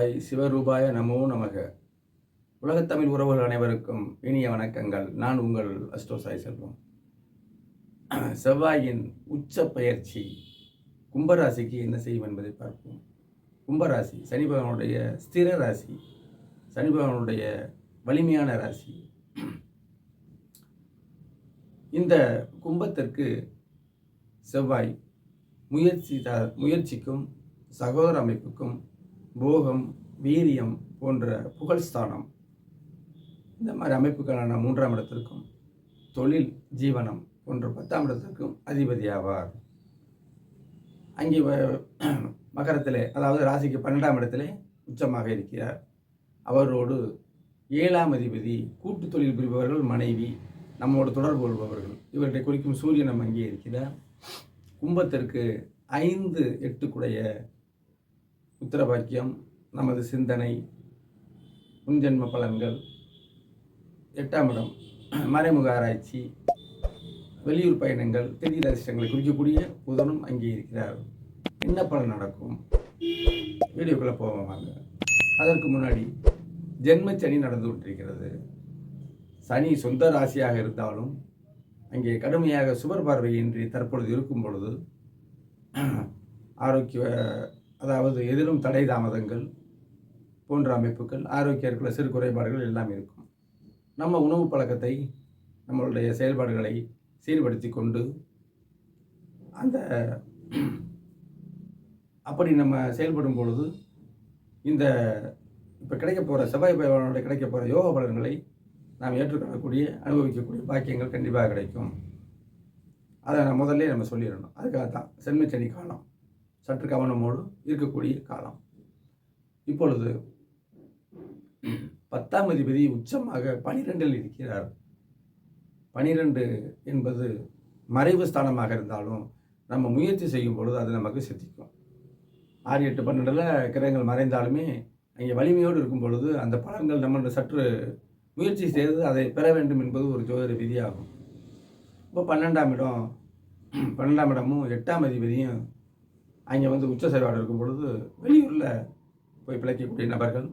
சிவாய் சிவரூபாய நமோ நமக. உலகத்தமிழ் உறவுகள் அனைவருக்கும் இனிய வணக்கங்கள். நான் உங்கள் அஸ்ட்ரோ சாய் செல்வம். செவ்வாயின் உச்ச பயிற்சி கும்பராசிக்கு என்ன செய்யும் என்பதை பார்ப்போம். கும்பராசி சனி பகவானுடைய ஸ்திர ராசி, சனி பகவானுடைய வலிமையான ராசி. இந்த கும்பத்திற்கு செவ்வாய் முயற்சிக்கும் சகோதர அமைப்புக்கும் போகம், வீரியம் போன்ற புகழ்ஸ்தானம், இந்த மாதிரி அமைப்புகளான 3ஆம் இடத்திற்கும் தொழில், ஜீவனம் போன்ற 10ஆம் இடத்திற்கும் அதிபதி ஆவார். அங்கே மகரத்திலே, அதாவது ராசிக்கு 12ஆம் இடத்திலே உச்சமாக இருக்கிறார். அவரோடு 7ஆம் அதிபதி கூட்டு தொழில் புரிபவர்கள், மனைவி, நம்மோடு தொடர்பு கொள்பவர்கள், இவர்களை குறிக்கும் சூரியனும் அங்கே இருக்கிறார். கும்பத்திற்கு 5, 8 கூடைய உத்தரபாக்கியம், நமது சிந்தனை, முன்ஜென்ம பலன்கள், 8ஆம் இடம் மறைமுக ஆராய்ச்சி, வெளியூர் பயணங்கள், திடீர் அதிர்ஷ்டங்களை குறிக்கக்கூடிய புதனும் அங்கே இருக்கிறார். என்ன பலன் நடக்கும்? வீடியோக்குள்ளே போவாங்க. அதற்கு முன்னாடி ஜென்மச்சனி நடந்து கொண்டிருக்கிறது. சனி சொந்த ராசியாக இருந்தாலும் அங்கே கடுமையாக சுபர் பார்வையின்றி தற்பொழுது இருக்கும் பொழுது ஆரோக்கிய, அதாவது எதிலும் தடை தாமதங்கள் போன்ற அமைப்புகள், ஆரோக்கியத்தில் சிறு குறைபாடுகள் எல்லாம் இருக்கும். நம்ம உணவு பழக்கத்தை, நம்மளுடைய செயல்பாடுகளை சீர்படுத்தி கொண்டு அந்த அப்படி நம்ம செயல்படும் பொழுது இந்த இப்போ கிடைக்க போகிற செவ்வாய் பகவானுடைய கிடைக்க போகிற யோக பலன்களை நாம் ஏற்றுக்கொள்ளக்கூடிய, அனுபவிக்கக்கூடிய பாக்கியங்கள் கண்டிப்பாக கிடைக்கும். அதை நான் முதல்ல நம்ம சொல்லிடணும். அதுக்காக தான் சென்மச்சனி காலம் சற்று கவனமோடு இருக்கக்கூடிய காலம். இப்பொழுது 10ஆம் அதிபதி உச்சமாக 12இல் இருக்கிறார். 12 என்பது மறைவு ஸ்தானமாக இருந்தாலும் நம்ம முயற்சி செய்யும் பொழுது அது நமக்கு சித்திக்கும். 6, 8, 12 கிரகங்கள் மறைந்தாலுமே அங்கே வலிமையோடு இருக்கும் பொழுது அந்த பலன்கள் நம்ம சற்று முயற்சி செய்து அதை பெற வேண்டும் என்பது ஒரு ஜோதிட விதியாகும். இப்போ 12ஆம் இடமும் 8ஆம் அதிபதியும் அங்கே உச்ச செயல்பாடு இருக்கும் பொழுது வெளியூரில் போய் பிழைக்கக்கூடிய நபர்கள்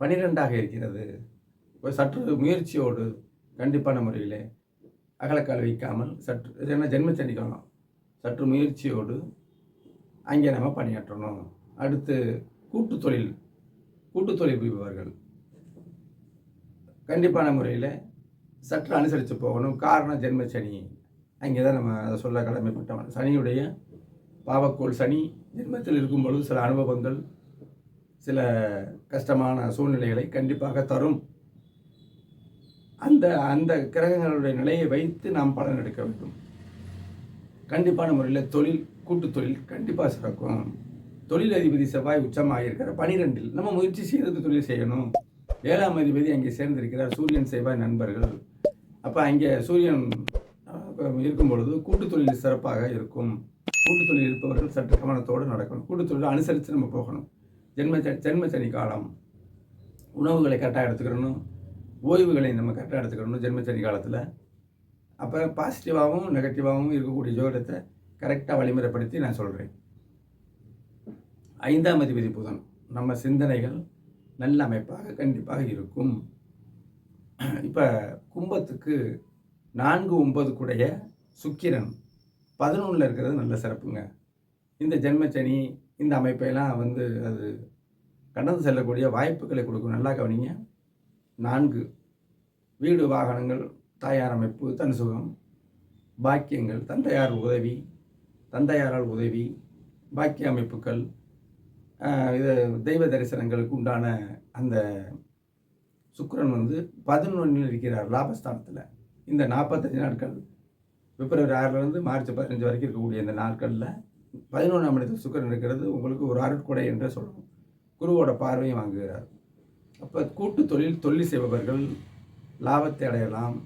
12ஆக இருக்கிறது. இப்போ சற்று முயற்சியோடு கண்டிப்பான முறையில் அகலக்கால் வைக்காமல் சற்று, என்ன ஜென்மச்சனி காலம், சற்று முயற்சியோடு அங்கே நம்ம பணியாற்றணும். அடுத்து கூட்டு தொழில் புரிபவர்கள் கண்டிப்பான முறையில் சற்று அனுசரித்து போகணும். காரணம் ஜென்மச்சனி. அங்கே தான் நம்ம அதை சொல்ல கடமைப்பட்டவன். சனியுடைய பாவக்கோள் சனி ஜென்மத்தில் இருக்கும் பொழுது சில அனுபவங்கள், சில கஷ்டமான சூழ்நிலைகளை கண்டிப்பாக தரும். அந்த கிரகங்களுடைய நிலையை வைத்து நாம் பலன் எடுக்க வேண்டும். கண்டிப்பான முறையில் கூட்டு தொழில் கண்டிப்பாக சிறக்கும். தொழில் அதிபதி செவ்வாய் உச்சமாக இருக்கிற 12இல் நம்ம முயற்சி செய்து தொழில் செய்யணும். 7ஆம் அதிபதி அங்கே சேர்ந்திருக்கிறார். சூரியன் செவ்வாய் நண்பர்கள். அப்போ அங்கே சூரியன் இருக்கும் பொழுது கூட்டு தொழில் சிறப்பாக இருக்கும். கூட்டு தொழில் இருப்பவர்கள் சற்று கவனத்தோடு நடக்கணும். கூட்டு தொழில் அனுசரித்து நம்ம போகணும். ஜென்மச்சனி காலம் உணவுகளை கரெக்டாக எடுத்துக்கிறணும், ஓய்வுகளை நம்ம கரெக்டாக எடுத்துக்கிறணும் ஜென்மச்சனி காலத்தில். அப்போ பாசிட்டிவாகவும் நெகட்டிவாகவும் இருக்கக்கூடிய ஜோதிடத்தை கரெக்டாக வழிமுறைப்படுத்தி நான் சொல்கிறேன். 5ஆம் அதிபதி புதன், நம்ம சிந்தனைகள் நல்ல அமைப்பாக கண்டிப்பாக இருக்கும். இப்போ கும்பத்துக்கு 4, 9 கூடைய சுக்கிரன் 11 இருக்கிறது நல்ல சிறப்புங்க. இந்த ஜென்மச்சனி இந்த அமைப்பெல்லாம் அது கடந்து செல்லக்கூடிய வாய்ப்புகளை கொடுக்கும். நல்லா கவனிங்க. 4 வீடு, வாகனங்கள், தாயார் அமைப்பு, தன் சுகம், பாக்கியங்கள், தந்தையாரால் உதவி, பாக்கிய அமைப்புகள், இது தெய்வ தரிசனங்களுக்கு உண்டான அந்த சுக்கிரன் 11 இருக்கிறார் லாபஸ்தானத்தில். இந்த 45 நாட்கள், பிப்ரவரி 6 மார்ச் 15 வரைக்கும் இருக்கக்கூடிய இந்த நாட்களில் 11ஆம் இடத்தில் சுக்கிரன் இருக்கிறது உங்களுக்கு ஒரு அருட்கொடை என்று சொல்லணும். குருவோட பார்வையும் வாங்குகிறார். அப்போ கூட்டு தொழில் செய்பவர்கள் லாபத்தை அடையலாம்.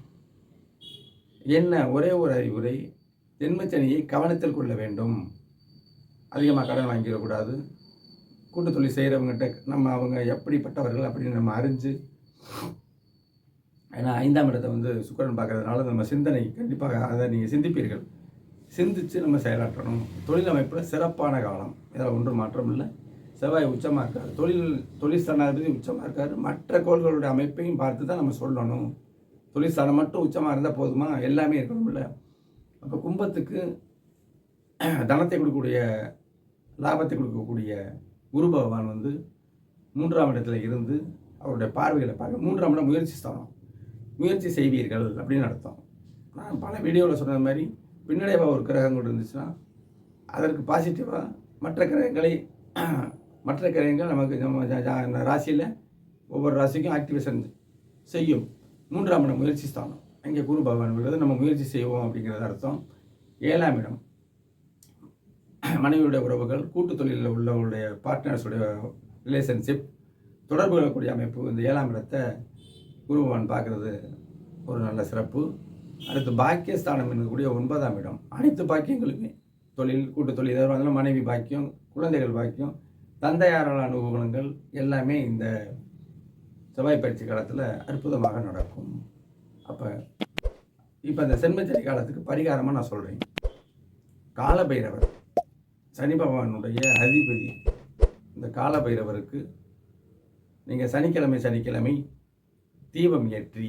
என்ன ஒரே ஒரு அறிவுரை, ஜென்மச்சனியை கவனத்தில் கொள்ள வேண்டும். அதிகமாக கடன் வாங்கிடக்கூடாது. கூட்டு தொழில் செய்கிறவங்ககிட்ட அவங்க எப்படிப்பட்டவர்கள் அப்படின்னு நம்ம அறிஞ்சு, ஏன்னா 5ஆம் இடத்தை சுக்கிரன் பார்க்கறதுனால நம்ம சிந்தனை கண்டிப்பாக அதை நீங்கள் சிந்திப்பீர்கள். சிந்தித்து நம்ம செயலாற்றணும். தொழில் அமைப்பில் சிறப்பான காலம், இதில் ஒன்றும் மாற்றம் இல்லை. செவ்வாய் உச்சமாக இருக்கார். தொழில் ஸ்தானாதிபதி உச்சமாக இருக்கார். மற்ற கோள்களுடைய அமைப்பையும் பார்த்து தான் நம்ம சொல்லணும். தொழில் ஸ்தானம் மட்டும் உச்சமாக இருந்தால் போதுமா? எல்லாமே இருக்கணும்ல. அப்போ கும்பத்துக்கு தனத்தை கொடுக்கக்கூடிய, லாபத்தை கொடுக்கக்கூடிய குரு பகவான் வந்து 3ஆம் இடத்துல இருந்து அவருடைய பார்வைகளை பார்க்க, 3ஆம் இடம் முயற்சி ஸ்தானம். முயற்சி செய்வீர்கள் அப்படின்னு அர்த்தம். நான் பல வீடியோவில் சொன்ன மாதிரி பின்னடைவாக ஒரு கிரகங்கள் இருந்துச்சுன்னா அதற்கு பாசிட்டிவாக மற்ற கிரகங்கள் நமக்கு நம்ம ராசியில் ஒவ்வொரு ராசிக்கும் ஆக்டிவேஷன் செய்யும். 3ஆம் இடம் முயற்சி ஸ்தானம். அங்கே குரு பகவான் வருவது நம்ம முயற்சி செய்வோம் அப்படிங்கிறது அர்த்தம். 7ஆம் இடம் மனைவியுடைய உறவுகள், கூட்டு தொழிலில் உள்ளவங்களுடைய பார்ட்னர்ஸுடைய ரிலேஷன்ஷிப், தொடர்பு கொள்ளக்கூடிய அமைப்பு. இந்த 7ஆம் இடத்தை குரு பகவான் பார்க்குறது ஒரு நல்ல சிறப்பு. அடுத்து பாக்கியஸ்தானம் இருக்கக்கூடிய 9ஆம் இடம். அனைத்து பாக்கியங்களுமே, தொழில், கூட்டு தொழில், எதாவது இருந்தாலும் மனைவி பாக்கியம், குழந்தைகள் பாக்கியம், தந்தையாரால் அனுகூலங்கள் எல்லாமே இந்த செவ்வாய் பயிற்சி காலத்தில் அற்புதமாக நடக்கும். இப்போ இந்த சென்மச்சரி காலத்துக்கு பரிகாரமாக நான் சொல்கிறேன். காலபைரவர் சனி பகவானுடைய அதிபதி. இந்த காலபைரவருக்கு நீங்கள் சனிக்கிழமை தீபம் ஏற்றி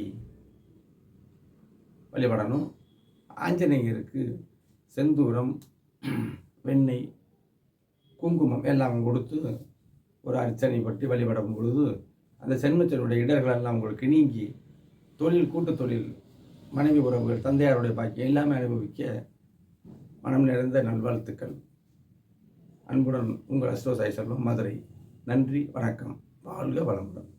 வழிபடணும். ஆஞ்சநேயருக்கு செந்தூரம், வெண்ணெய், குங்குமம் எல்லாம் கொடுத்து ஒரு அர்ச்சனை பற்றி வழிபடும் பொழுது அந்த சென்மச்சனுடைய இடர்களெல்லாம் உங்களுக்கு நீங்கி தொழில், கூட்டு தொழில், மனைவி உறவுகள், தந்தையாருடைய பாக்கியம் எல்லாமே அனுபவிக்க மனம் நிறைந்த நல்வாழ்த்துக்கள். அன்புடன் உங்கள் அஸ்ட்ரோ சாய் செல்வம், மதுரை. நன்றி, வணக்கம். வாழ்க வளமுடன்.